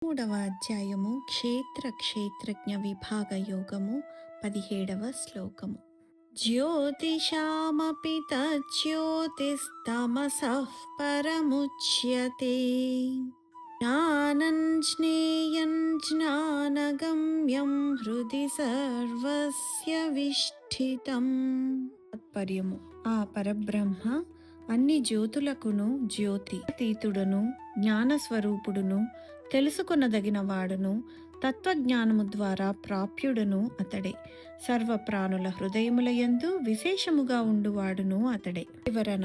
మూడవ అధ్యాయము క్షేత్రజ్ఞ విభాగ యోగము 17వ శ్లోకము. జ్యోతిషామపి తజ్యోతిస్తమసః పరముచ్యతే జ్ఞానం జ్ఞేయం జ్ఞానగమ్యం హృది సర్వస్య విష్ఠితం. తాత్పర్యము: ఆ పరబ్రహ్మ అన్ని జ్యోతులకును జ్యోతి, అతీతుడును, జ్ఞానస్వరూపుడును, తెలుసుకొనదగిన వాడును, తత్వజ్ఞానము ద్వారా ప్రాప్యుడును అతడే. సర్వప్రాణుల హృదయములయందు విశేషముగా ఉండువాడును అతడే. వివరణ: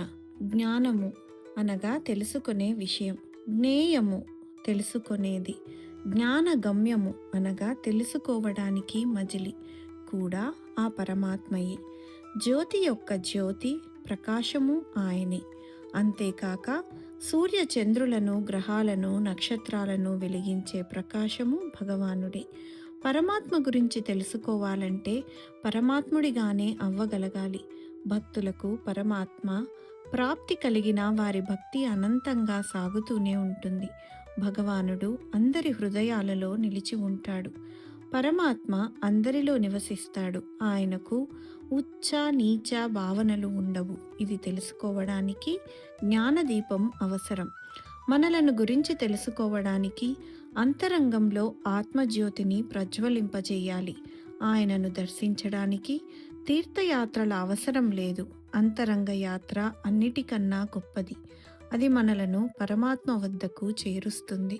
జ్ఞానము అనగా తెలుసుకునే విషయం, జ్ఞేయము తెలుసుకొనేది, జ్ఞానగమ్యము అనగా తెలుసుకోవడానికి మజిలి కూడా ఆ పరమాత్మయే. జ్యోతి యొక్క జ్యోతి ప్రకాశము ఆయనే. అంతేకాక సూర్య చంద్రులను, గ్రహాలను, నక్షత్రాలను వెలిగించే ప్రకాశము భగవానుడే. పరమాత్మ గురించి తెలుసుకోవాలంటే పరమాత్ముడిగానే అవ్వగలగాలి. భక్తులకు పరమాత్మ ప్రాప్తి కలిగిన వారి భక్తి అనంతంగా సాగుతూనే ఉంటుంది. భగవానుడు అందరి హృదయాలలో నిలిచి ఉంటాడు. పరమాత్మ అందరిలో నివసిస్తాడు. ఆయనకు ఉచ్చ నీచ భావనలు ఉండవు. ఇది తెలుసుకోవడానికి జ్ఞానదీపం అవసరం. మనలను గురించి తెలుసుకోవడానికి అంతరంగంలో ఆత్మజ్యోతిని ప్రజ్వలింపజేయాలి. ఆయనను దర్శించడానికి తీర్థయాత్రల అవసరం లేదు. అంతరంగ యాత్ర అన్నిటికన్నా గొప్పది. అది మనలను పరమాత్మ వద్దకు చేరుస్తుంది.